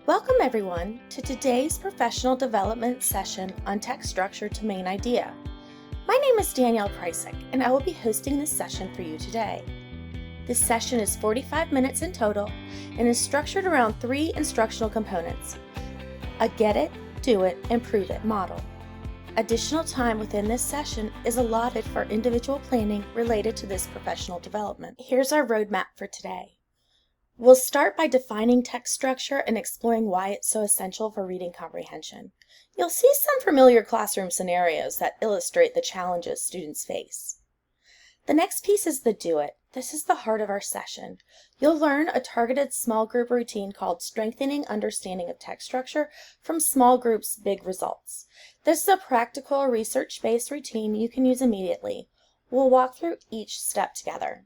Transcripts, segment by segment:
Welcome everyone to today's professional development session on text structure to main idea. My name is Danielle Prysick and I will be hosting this session for you today. This session is 45 minutes in total and is structured around 3 instructional components: a get it, do it, and prove it model. Additional time within this session is allotted for individual planning related to this professional development. Here's our roadmap for today. We'll start by defining text structure and exploring why it's so essential for reading comprehension. You'll see some familiar classroom scenarios that illustrate the challenges students face. The next piece is the do it. This is the heart of our session. You'll learn a targeted small group routine called Strengthening Understanding of Text Structure from Small Groups Big Results. This is a practical, research-based routine you can use immediately. We'll walk through each step together.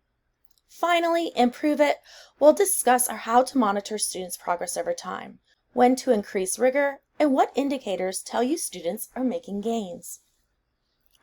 Finally, in Prove It, we'll discuss how to monitor students' progress over time, when to increase rigor, and what indicators tell you students are making gains.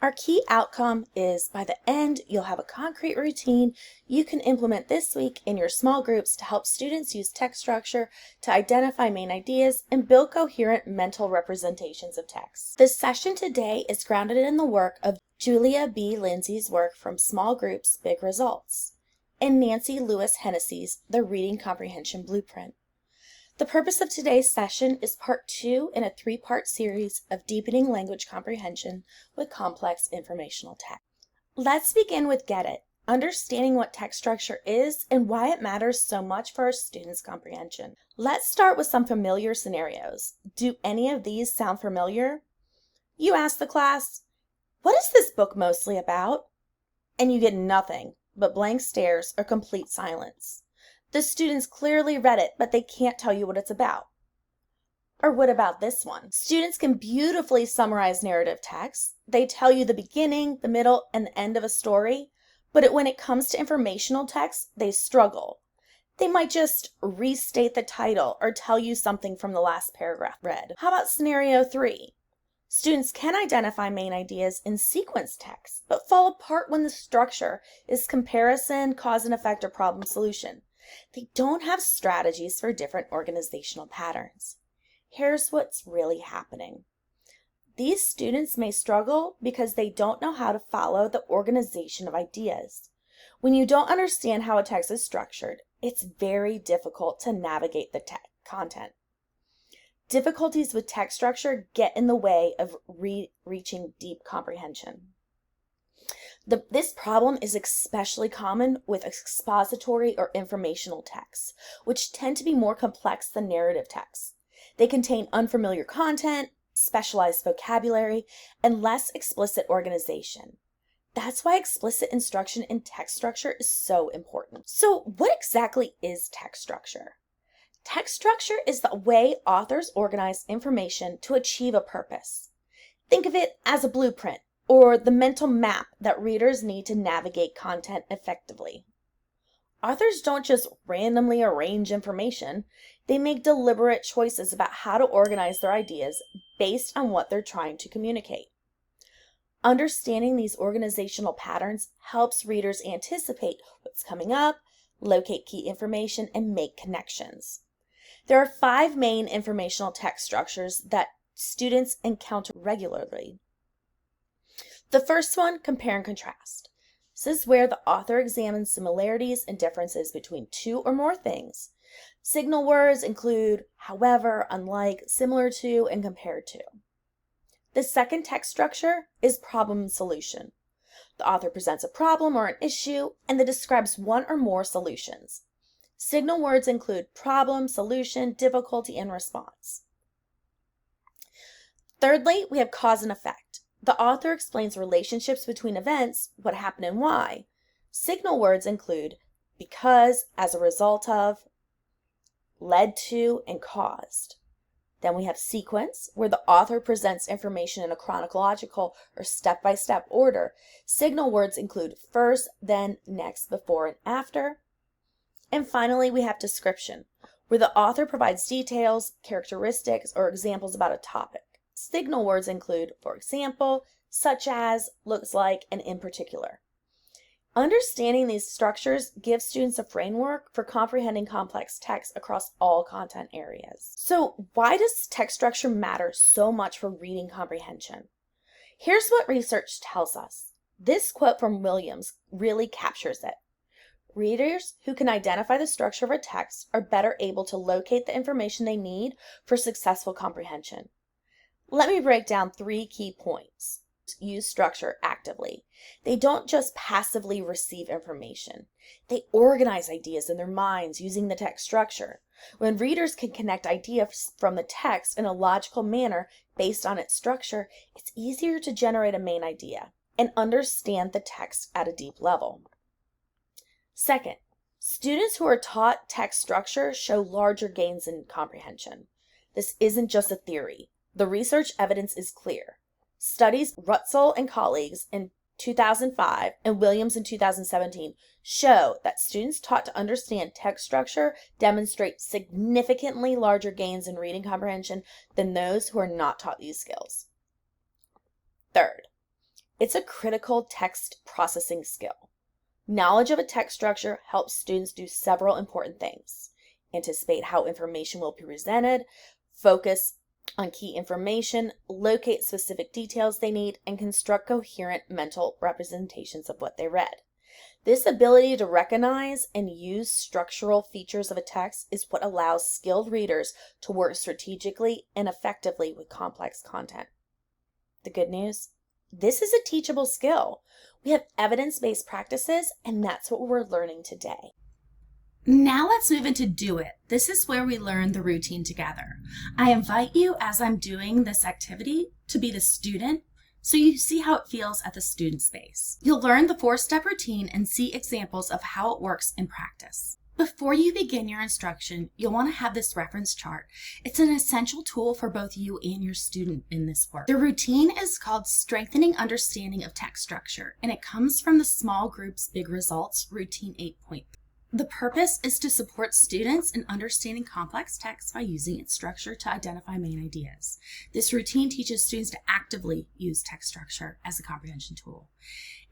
Our key outcome is by the end, you'll have a concrete routine you can implement this week in your small groups to help students use text structure to identify main ideas and build coherent mental representations of text. This session today is grounded in the work of Julia B. Lindsay's work from Small Groups Big Results and Nancy Lewis Hennessy's The Reading Comprehension Blueprint. The purpose of today's session is part 2 in a 3-part series of deepening language comprehension with complex informational text. Let's begin with Get It, understanding what text structure is and why it matters so much for our students' comprehension. Let's start with some familiar scenarios. Do any of these sound familiar? You ask the class, "What is this book mostly about?" And you get nothing but blank stares or complete silence. The students clearly read it, but they can't tell you what it's about. Or what about this one? Students can beautifully summarize narrative text. They tell you the beginning, the middle, and the end of a story, but when it comes to informational text, they struggle. They might just restate the title or tell you something from the last paragraph read. How about scenario 3? Students can identify main ideas in sequence text, but fall apart when the structure is comparison, cause and effect, or problem solution. They don't have strategies for different organizational patterns. Here's what's really happening. These students may struggle because they don't know how to follow the organization of ideas. When you don't understand how a text is structured, it's very difficult to navigate the content. Difficulties with text structure get in the way of reaching deep comprehension. This problem is especially common with expository or informational texts, which tend to be more complex than narrative texts. They contain unfamiliar content, specialized vocabulary, and less explicit organization. That's why explicit instruction in text structure is so important. So, what exactly is text structure? Text structure is the way authors organize information to achieve a purpose. Think of it as a blueprint or the mental map that readers need to navigate content effectively. Authors don't just randomly arrange information. They make deliberate choices about how to organize their ideas based on what they're trying to communicate. Understanding these organizational patterns helps readers anticipate what's coming up, locate key information, and make connections. There are 5 main informational text structures that students encounter regularly. The first one, compare and contrast. This is where the author examines similarities and differences between 2 or more things. Signal words include however, unlike, similar to, and compared to. The second text structure is problem and solution. The author presents a problem or an issue and then describes one or more solutions. Signal words include problem, solution, difficulty, and response. Thirdly, we have cause and effect. The author explains relationships between events, what happened and why. Signal words include because, as a result of, led to, and caused. Then we have sequence, where the author presents information in a chronological or step-by-step order. Signal words include first, then, next, before, and after. And finally, we have description, where the author provides details, characteristics, or examples about a topic. Signal words include, for example, such as, looks like, and in particular. Understanding these structures gives students a framework for comprehending complex text across all content areas. So, why does text structure matter so much for reading comprehension? Here's what research tells us. This quote from Williams really captures it. Readers who can identify the structure of a text are better able to locate the information they need for successful comprehension. Let me break down 3 key points. Use structure actively. They don't just passively receive information. They organize ideas in their minds using the text structure. When readers can connect ideas from the text in a logical manner based on its structure, it's easier to generate a main idea and understand the text at a deep level. Second, students who are taught text structure show larger gains in comprehension. This isn't just a theory. The research evidence is clear. Studies Rutzel and colleagues in 2005 and Williams in 2017 show that students taught to understand text structure demonstrate significantly larger gains in reading comprehension than those who are not taught these skills. Third, it's a critical text processing skill. Knowledge of a text structure helps students do several important things: anticipate how information will be presented, focus on key information, locate specific details they need, and construct coherent mental representations of what they read. This ability to recognize and use structural features of a text is what allows skilled readers to work strategically and effectively with complex content. The good news? This is a teachable skill. We have evidence-based practices, and that's what we're learning today. Now let's move into Do It. This is where we learn the routine together. I invite you, as I'm doing this activity, to be the student so you see how it feels at the student space. You'll learn the 4-step routine and see examples of how it works in practice. Before you begin your instruction, you'll want to have this reference chart. It's an essential tool for both you and your student in this work. The routine is called Strengthening Understanding of Text Structure, and it comes from the Small Groups Big Results Routine 8.3. The purpose is to support students in understanding complex text by using its structure to identify main ideas. This routine teaches students to actively use text structure as a comprehension tool.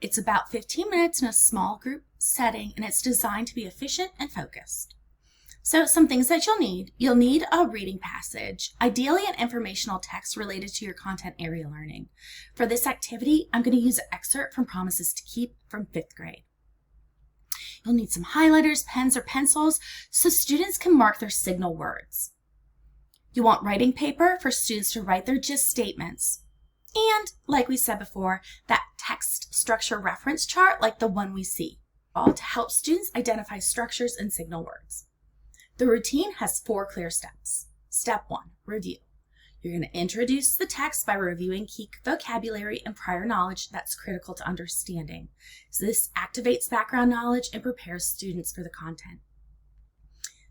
It's about 15 minutes in a small group setting, and it's designed to be efficient and focused. So some things that you'll need a reading passage, ideally an informational text related to your content area learning. For this activity, I'm going to use an excerpt from Promises to Keep from 5th grade. You'll need some highlighters, pens, or pencils so students can mark their signal words. You want writing paper for students to write their gist statements. And, like we said before, that text structure reference chart like the one we see, all to help students identify structures and signal words. The routine has 4 clear steps. Step 1, review. You're going to introduce the text by reviewing key vocabulary and prior knowledge that's critical to understanding. So this activates background knowledge and prepares students for the content.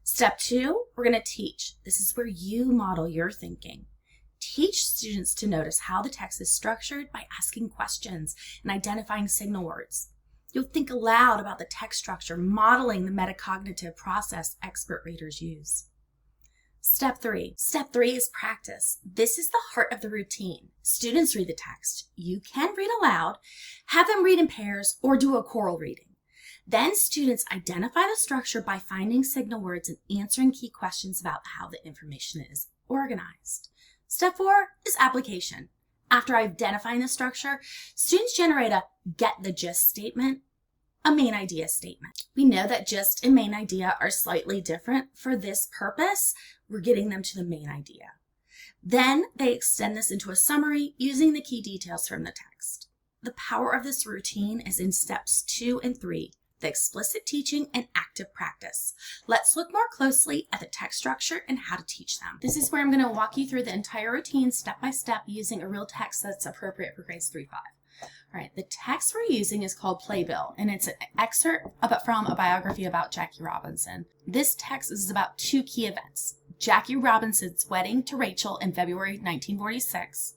Step 2, we're going to teach. This is where you model your thinking. Teach students to notice how the text is structured by asking questions and identifying signal words. You'll think aloud about the text structure, modeling the metacognitive process expert readers use. Step 3. Step 3 is practice. This is the heart of the routine. Students read the text. You can read aloud, have them read in pairs, or do a choral reading. Then students identify the structure by finding signal words and answering key questions about how the information is organized. Step 4 is application. After identifying the structure, students generate a get the gist statement, a main idea statement. We know that gist and main idea are slightly different. For this purpose, we're getting them to the main idea. Then they extend this into a summary using the key details from the text. The power of this routine is in steps 2 and 3, the explicit teaching and active practice. Let's look more closely at the text structure and how to teach them. This is where I'm going to walk you through the entire routine step by step using a real text that's appropriate for grades 3-5. All right, the text we're using is called Playbill, and it's an excerpt from a biography about Jackie Robinson. This text is about 2 key events: Jackie Robinson's wedding to Rachel in February 1946,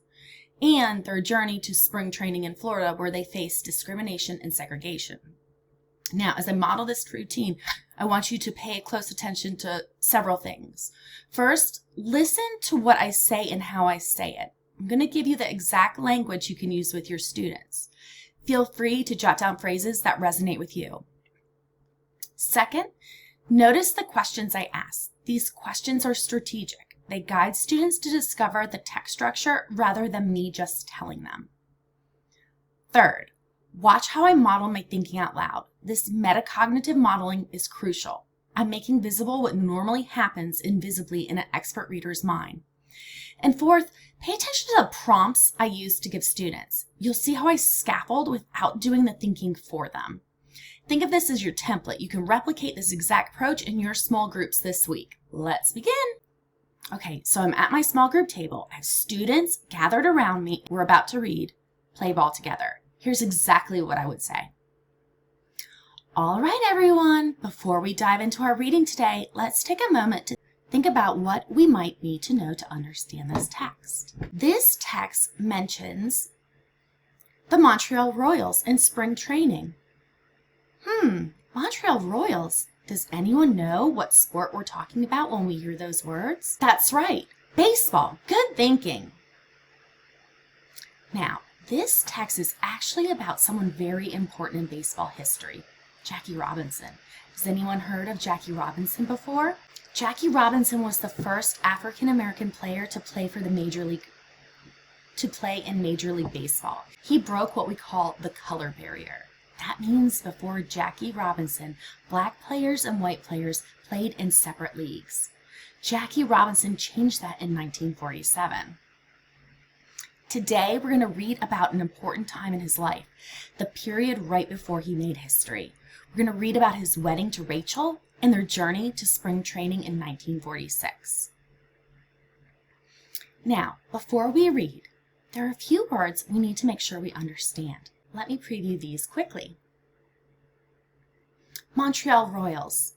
and their journey to spring training in Florida where they faced discrimination and segregation. Now, as I model this routine, I want you to pay close attention to several things. First, listen to what I say and how I say it. I'm going to give you the exact language you can use with your students. Feel free to jot down phrases that resonate with you. Second, notice the questions I ask. These questions are strategic. They guide students to discover the text structure rather than me just telling them. Third, watch how I model my thinking out loud. This metacognitive modeling is crucial. I'm making visible what normally happens invisibly in an expert reader's mind. And fourth, pay attention to the prompts I use to give students. You'll see how I scaffold without doing the thinking for them. Think of this as your template. You can replicate this exact approach in your small groups this week. Let's begin. Okay, so I'm at my small group table. I have students gathered around me. We're about to read Play Ball Together. Here's exactly what I would say. All right, everyone, before we dive into our reading today, let's take a moment to think about what we might need to know to understand this text. This text mentions the Montreal Royals in spring training. Montreal Royals. Does anyone know what sport we're talking about when we hear those words? That's right, baseball. Good thinking. Now, this text is actually about someone very important in baseball history, Jackie Robinson. Has anyone heard of Jackie Robinson before? Jackie Robinson was the first African-American player to play in Major League Baseball. He broke what we call the color barrier. That means before Jackie Robinson, black players and white players played in separate leagues. Jackie Robinson changed that in 1947. Today, we're going to read about an important time in his life, the period right before he made history. We're going to read about his wedding to Rachel and their journey to spring training in 1946. Now, before we read, there are a few words we need to make sure we understand. Let me preview these quickly. Montreal Royals.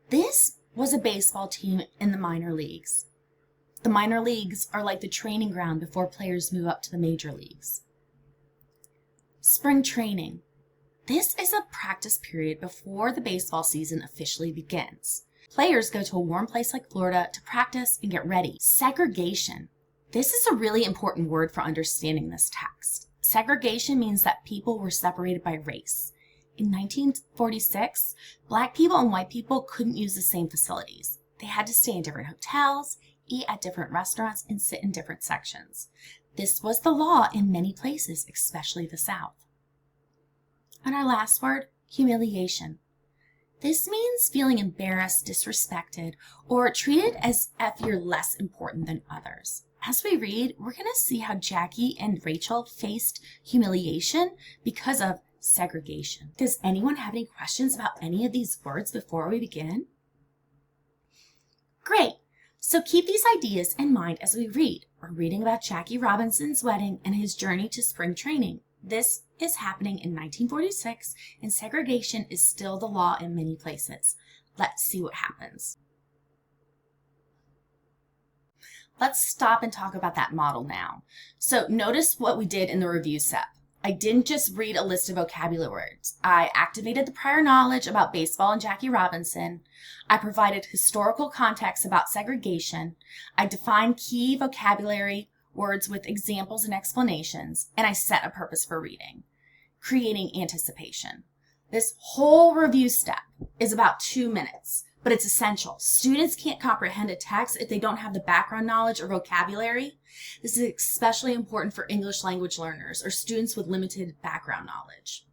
This was a baseball team in the minor leagues. The minor leagues are like the training ground before players move up to the major leagues. Spring training. This is a practice period before the baseball season officially begins. Players go to a warm place like Florida to practice and get ready. Segregation. This is a really important word for understanding this text. Segregation means that people were separated by race. In 1946, black people and white people couldn't use the same facilities. They had to stay in different hotels, eat at different restaurants, and sit in different sections. This was the law in many places, especially the South. And our last word, humiliation. This means feeling embarrassed, disrespected, or treated as if you're less important than others. As we read, we're going to see how Jackie and Rachel faced humiliation because of segregation. Does anyone have any questions about any of these words before we begin? Great. So keep these ideas in mind as we read. We're reading about Jackie Robinson's wedding and his journey to spring training. This is happening in 1946, and segregation is still the law in many places. Let's see what happens. Let's stop and talk about that model now. So notice what we did in the review step. I didn't just read a list of vocabulary words. I activated the prior knowledge about baseball and Jackie Robinson. I provided historical context about segregation. I defined key vocabulary words with examples and explanations, and I set a purpose for reading, creating anticipation. This whole review step is about 2 minutes, but it's essential. Students can't comprehend a text if they don't have the background knowledge or vocabulary. This is especially important for English language learners or students with limited background knowledge.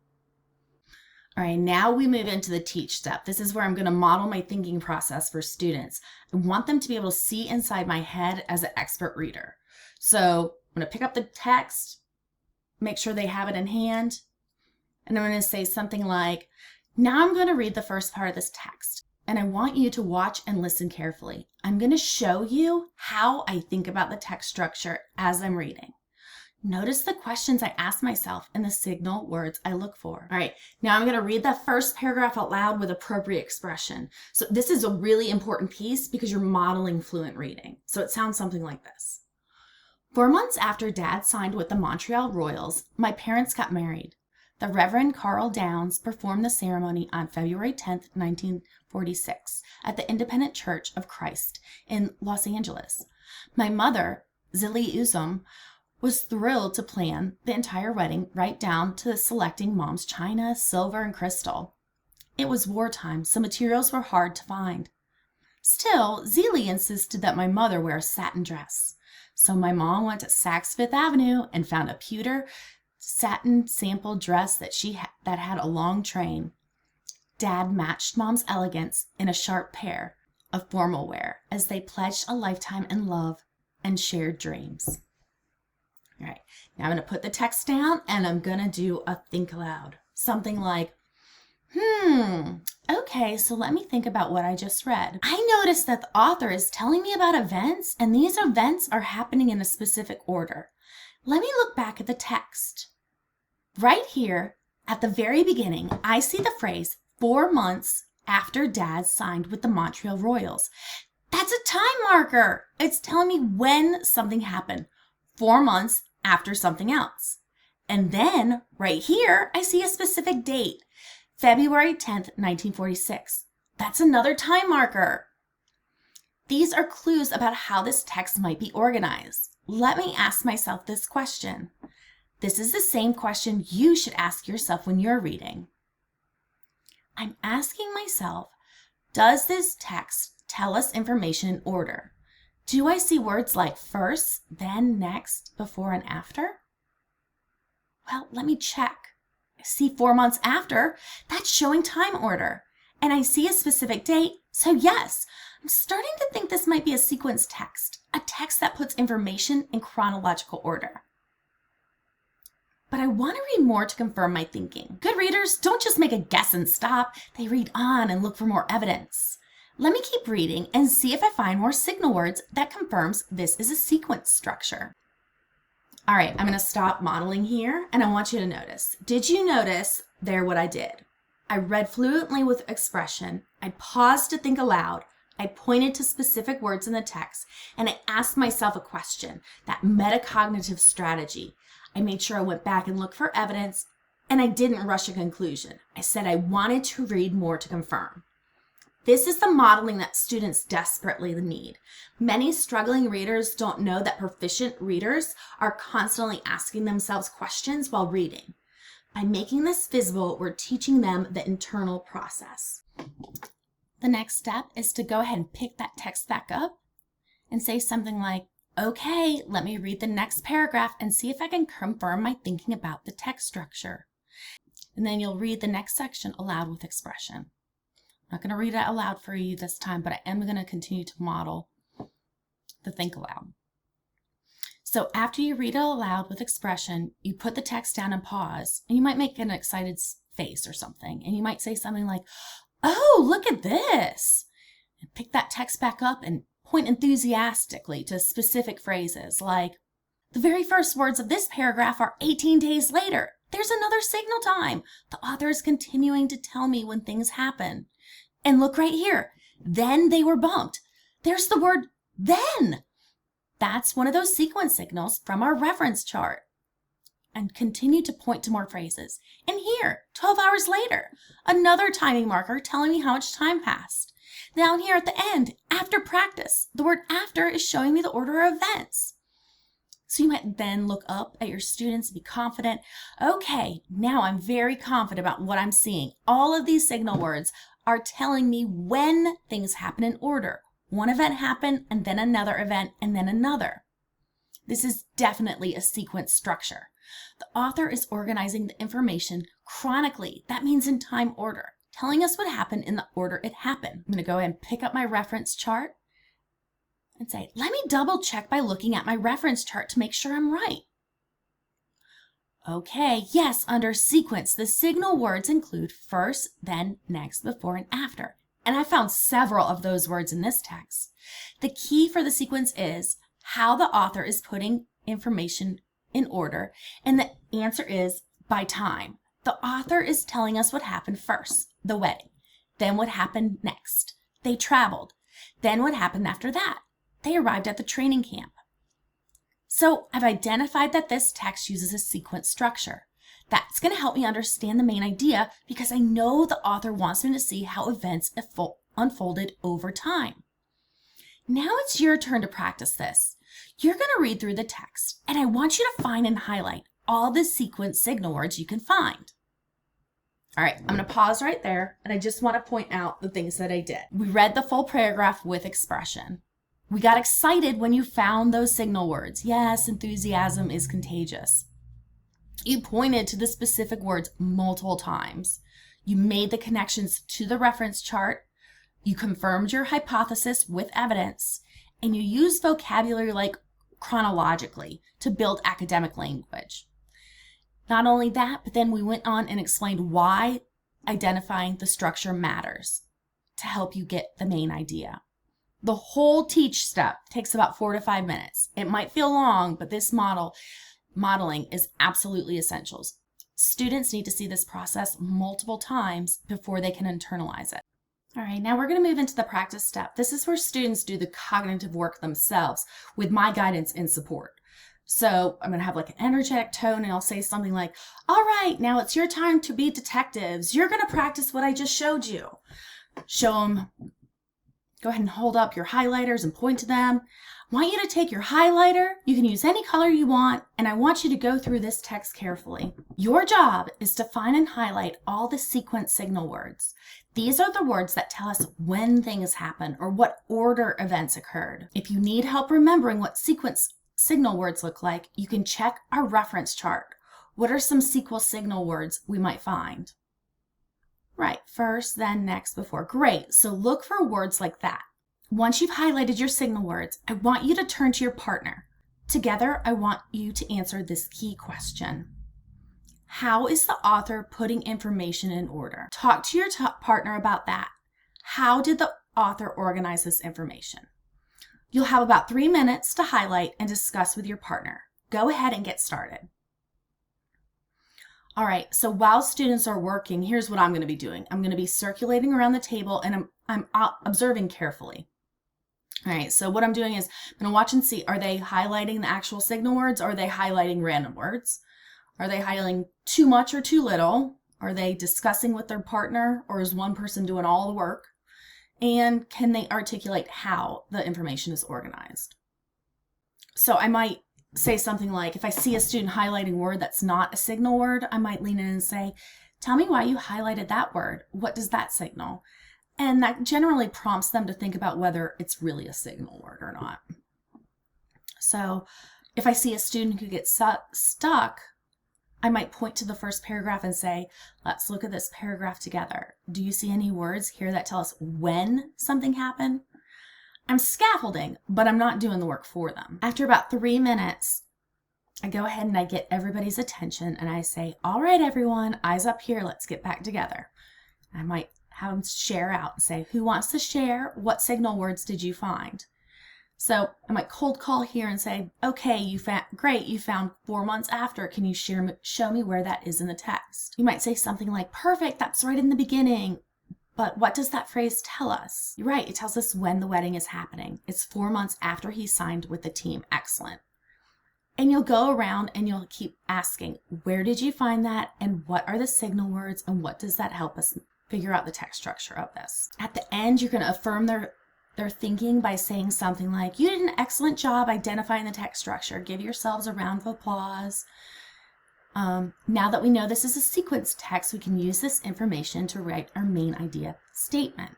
All right, now we move into the teach step. This is where I'm going to model my thinking process for students. I want them to be able to see inside my head as an expert reader. So I'm going to pick up the text, make sure they have it in hand, and I'm going to say something like, now I'm going to read the first part of this text, and I want you to watch and listen carefully. I'm going to show you how I think about the text structure as I'm reading. Notice the questions I ask myself and the signal words I look for. All right, now I'm going to read the first paragraph out loud with appropriate expression. So this is a really important piece because you're modeling fluent reading. So it sounds something like this. 4 months after Dad signed with the Montreal Royals, my parents got married. The Reverend Carl Downs performed the ceremony on February 10th, 1946, at the Independent Church of Christ in Los Angeles. My mother, Zilly Uzum, was thrilled to plan the entire wedding right down to selecting Mom's china, silver, and crystal. It was wartime, so materials were hard to find. Still, Zelie insisted that my mother wear a satin dress. So my mom went to Saks Fifth Avenue and found a pewter satin sample dress that had a long train. Dad matched Mom's elegance in a sharp pair of formal wear as they pledged a lifetime in love and shared dreams. All right, now I'm going to put the text down and I'm going to do a think aloud. Something like, okay, so let me think about what I just read. I noticed that the author is telling me about events, and these events are happening in a specific order. Let me look back at the text. Right here, at the very beginning, I see the phrase 4 months after Dad signed with the Montreal Royals. That's a time marker. It's telling me when something happened, 4 months after something else. And then, right here, I see a specific date. February 10th, 1946. That's another time marker. These are clues about how this text might be organized. Let me ask myself this question. This is the same question you should ask yourself when you're reading. I'm asking myself, does this text tell us information in order? Do I see words like first, then, next, before, and after? Well, let me check. I see 4 months after, that's showing time order. And I see a specific date, so yes, I'm starting to think this might be a sequence text, a text that puts information in chronological order. But I want to read more to confirm my thinking. Good readers don't just make a guess and stop, they read on and look for more evidence. Let me keep reading and see if I find more signal words that confirms this is a sequence structure. All right, I'm going to stop modeling here, and I want you to notice. Did you notice there what I did? I read fluently with expression. I paused to think aloud. I pointed to specific words in the text, and I asked myself a question, that metacognitive strategy. I made sure I went back and looked for evidence, and I didn't rush a conclusion. I said I wanted to read more to confirm. This is the modeling that students desperately need. Many struggling readers don't know that proficient readers are constantly asking themselves questions while reading. By making this visible, we're teaching them the internal process. The next step is to go ahead and pick that text back up and say something like, okay, let me read the next paragraph and see if I can confirm my thinking about the text structure. And then you'll read the next section aloud with expression. I'm not going to read it aloud for you this time, but I am going to continue to model the think aloud. So after you read it aloud with expression, you put the text down and pause, and you might make an excited face or something, and you might say something like, oh, look at this, and pick that text back up and point enthusiastically to specific phrases like, the very first words of this paragraph are 18 days later. There's another signal time. The author is continuing to tell me when things happen. And look right here. Then they were bumped. There's the word then. That's one of those sequence signals from our reference chart. And continue to point to more phrases. And here, 12 hours later, another timing marker telling me how much time passed. Down here at the end, after practice, the word after is showing me the order of events. So you might then look up at your students and be confident. Okay, now I'm very confident about what I'm seeing. All of these signal words are telling me when things happen in order. One event happened, and then another event, and then another. This is definitely a sequence structure. The author is organizing the information chronically. That means in time order, telling us what happened in the order it happened. I'm going to go ahead and pick up my reference chart and say, let me double check by looking at my reference chart to make sure I'm right. Okay, yes, under sequence, the signal words include first, then, next, before, and after. And I found several of those words in this text. The key for the sequence is how the author is putting information in order, and the answer is by time. The author is telling us what happened first, the wedding, then what happened next. They traveled. Then what happened after that? They arrived at the training camp. So I've identified that this text uses a sequence structure. That's going to help me understand the main idea because I know the author wants me to see how events unfolded over time. Now it's your turn to practice this. You're going to read through the text, and I want you to find and highlight all the sequence signal words you can find. All right, I'm going to pause right there, and I just want to point out the things that I did. We read the full paragraph with expression. We got excited when you found those signal words. Yes, enthusiasm is contagious. You pointed to the specific words multiple times. You made the connections to the reference chart. You confirmed your hypothesis with evidence, and you used vocabulary like chronologically to build academic language. Not only that, but then we went on and explained why identifying the structure matters to help you get the main idea. The whole teach step takes about 4 to 5 minutes. It might feel long, but this modeling is absolutely essential. Students need to see this process multiple times before they can internalize it. All right, now we're going to move into the practice step. This is where students do the cognitive work themselves with my guidance and support. So I'm going to have like an energetic tone, and I'll say something like, all right, now it's your time to be detectives. You're going to practice what I just showed you. Show them, go ahead and hold up your highlighters and point to them. I want you to take your highlighter. You can use any color you want, and I want you to go through this text carefully. Your job is to find and highlight all the sequence signal words. These are the words that tell us when things happen or what order events occurred. If you need help remembering what sequence signal words look like, you can check our reference chart. What are some sequence signal words we might find? Right, first, then, next, before. Great, so look for words like that. Once you've highlighted your signal words, I want you to turn to your partner. Together, I want you to answer this key question. How is the author putting information in order? Talk to your partner about that. How did the author organize this information? You'll have about 3 minutes to highlight and discuss with your partner. Go ahead and get started. All right, so while students are working, here's what I'm going to be doing. I'm going to be circulating around the table, and I'm observing carefully. All right, so what I'm doing is I'm going to watch and see, are they highlighting the actual signal words, or are they highlighting random words? Are they highlighting too much or too little? Are they discussing with their partner, or is one person doing all the work? And can they articulate how the information is organized? So I might say something like, if I see a student highlighting a word that's not a signal word, I might lean in and say, tell me why you highlighted that word. What does that signal? And that generally prompts them to think about whether it's really a signal word or not. So if I see a student who gets stuck, I might point to the first paragraph and say, let's look at this paragraph together. Do you see any words here that tell us when something happened? I'm scaffolding, but I'm not doing the work for them. After about 3 minutes, I go ahead and I get everybody's attention and I say, all right, everyone, eyes up here, let's get back together. I might have them share out and say, who wants to share? What signal words did you find? So I might cold call here and say, okay, great, you found 4 months after. Can you show me where that is in the text? You might say something like, perfect, that's right in the beginning. But what does that phrase tell us? You're right, it tells us when the wedding is happening. It's 4 months after he signed with the team. Excellent. And you'll go around and you'll keep asking, where did you find that? And what are the signal words? And what does that help us figure out the text structure of this? At the end, you're going to affirm their thinking by saying something like, you did an excellent job identifying the text structure. Give yourselves a round of applause. Now that we know this is a sequence text, we can use this information to write our main idea statement.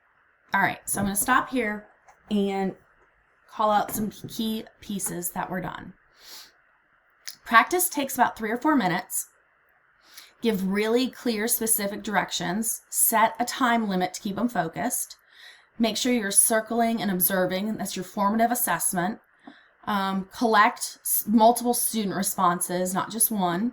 All right, so I'm going to stop here and call out some key pieces that were done. Practice takes about 3 or 4 minutes. Give really clear, specific directions. Set a time limit to keep them focused. Make sure you're circling and observing. That's your formative assessment. Collect multiple student responses, not just one.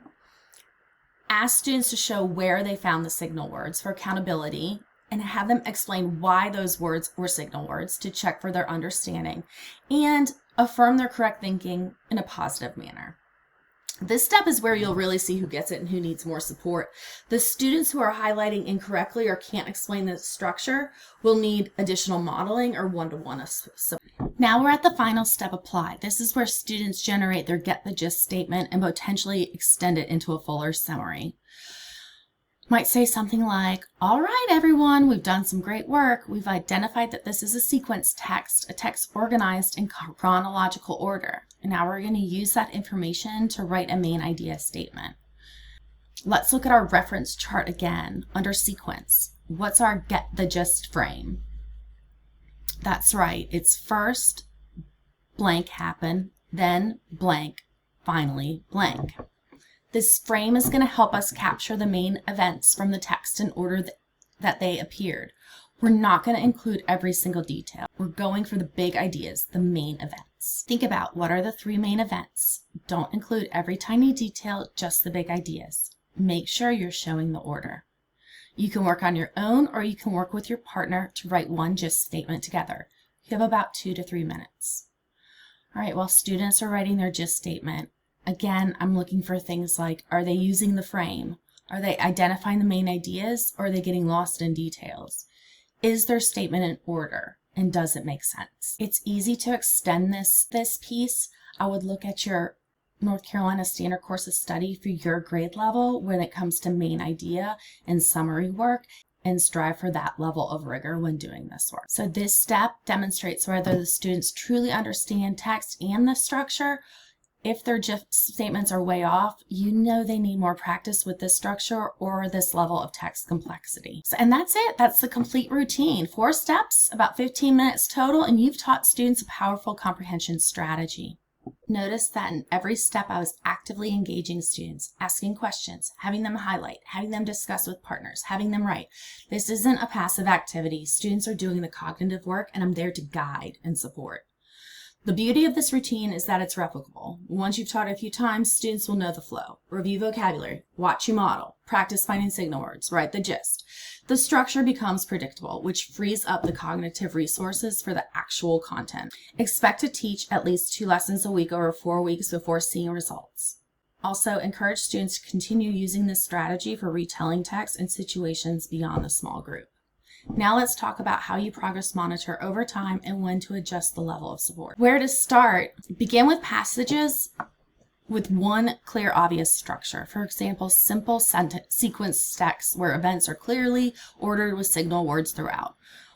Ask students to show where they found the signal words for accountability and have them explain why those words were signal words to check for their understanding and affirm their correct thinking in a positive manner. This step is where you'll really see who gets it and who needs more support. The students who are highlighting incorrectly or can't explain the structure will need additional modeling or one-to-one support. Now we're at the final step, apply. This is where students generate their get the gist statement and potentially extend it into a fuller summary. Might say something like, all right, everyone, we've done some great work. We've identified that this is a sequence text, a text organized in chronological order. And now we're going to use that information to write a main idea statement. Let's look at our reference chart again under sequence. What's our get the gist frame? That's right. It's first blank happen, then blank, finally blank. This frame is going to help us capture the main events from the text in order that they appeared. We're not going to include every single detail. We're going for the big ideas, the main events. Think about what are the 3 main events. Don't include every tiny detail, just the big ideas. Make sure you're showing the order. You can work on your own or you can work with your partner to write one gist statement together. You have about 2 to 3 minutes. All right, while students are writing their gist statement, again, I'm looking for things like, are they using the frame? Are they identifying the main ideas or are they getting lost in details? Is their statement in order and does it make sense? It's easy to extend this piece. I would look at your North Carolina Standard Course of Study for your grade level when it comes to main idea and summary work, and strive for that level of rigor when doing this work. So this step demonstrates whether the students truly understand text and the structure. If their gist statements are way off, you know they need more practice with this structure or this level of text complexity. And that's it. That's the complete routine. 4 steps, about 15 minutes total, and you've taught students a powerful comprehension strategy. Notice that in every step I was actively engaging students, asking questions, having them highlight, having them discuss with partners, having them write. This isn't a passive activity. Students are doing the cognitive work and I'm there to guide and support. The beauty of this routine is that it's replicable. Once you've taught it a few times, students will know the flow. Review vocabulary, watch you model, practice finding signal words, write the gist. The structure becomes predictable, which frees up the cognitive resources for the actual content. Expect to teach at least 2 lessons a week over 4 weeks before seeing results. Also, encourage students to continue using this strategy for retelling text in situations beyond the small group. Now let's talk about how you progress monitor over time and when to adjust the level of support. Where to start? Begin with passages with one clear, obvious structure. For example, simple sequence text where events are clearly ordered with signal words throughout.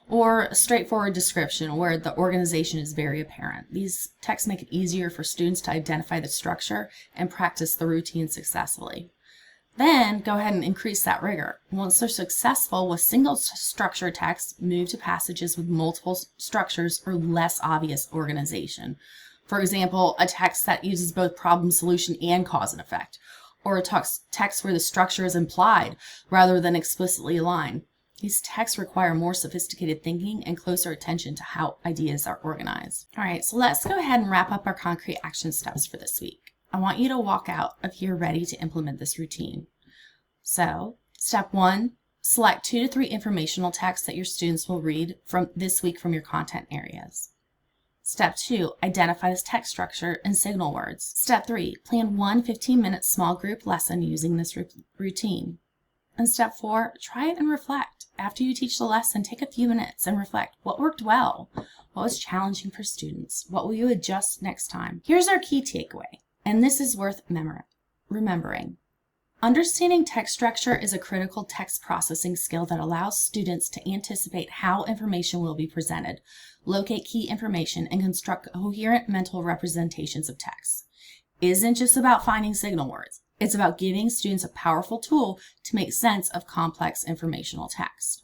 Or a straightforward description where the organization is very apparent. These texts make it easier for students to identify the structure and practice the routine successfully. Then go ahead and increase that rigor. Once they're successful with single structure text, move to passages with multiple structures or less obvious organization. For example, a text that uses both problem solution and cause and effect, or a text where the structure is implied rather than explicitly aligned. These texts require more sophisticated thinking and closer attention to how ideas are organized. All right, so let's go ahead and wrap up our concrete action steps for this week. I want you to walk out of here ready to implement this routine. So, step 1, select 2 to 3 informational texts that your students will read from this week from your content areas. Step 2, identify this text structure and signal words. Step 3, plan 1 15-minute small group lesson using this routine. And step 4, try it and reflect. After you teach the lesson, take a few minutes and reflect. What worked well? What was challenging for students? What will you adjust next time? Here's our key takeaway. And this is worth remembering. Understanding text structure is a critical text processing skill that allows students to anticipate how information will be presented, locate key information, and construct coherent mental representations of text. It isn't just about finding signal words. It's about giving students a powerful tool to make sense of complex informational text.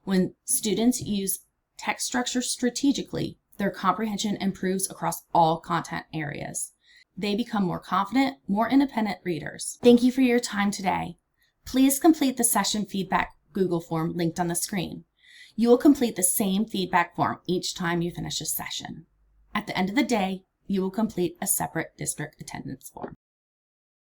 When students use text structure strategically, their comprehension improves across all content areas. They become more confident, more independent readers. Thank you for your time today. Please complete the session feedback Google form linked on the screen. You will complete the same feedback form each time you finish a session. At the end of the day, you will complete a separate district attendance form.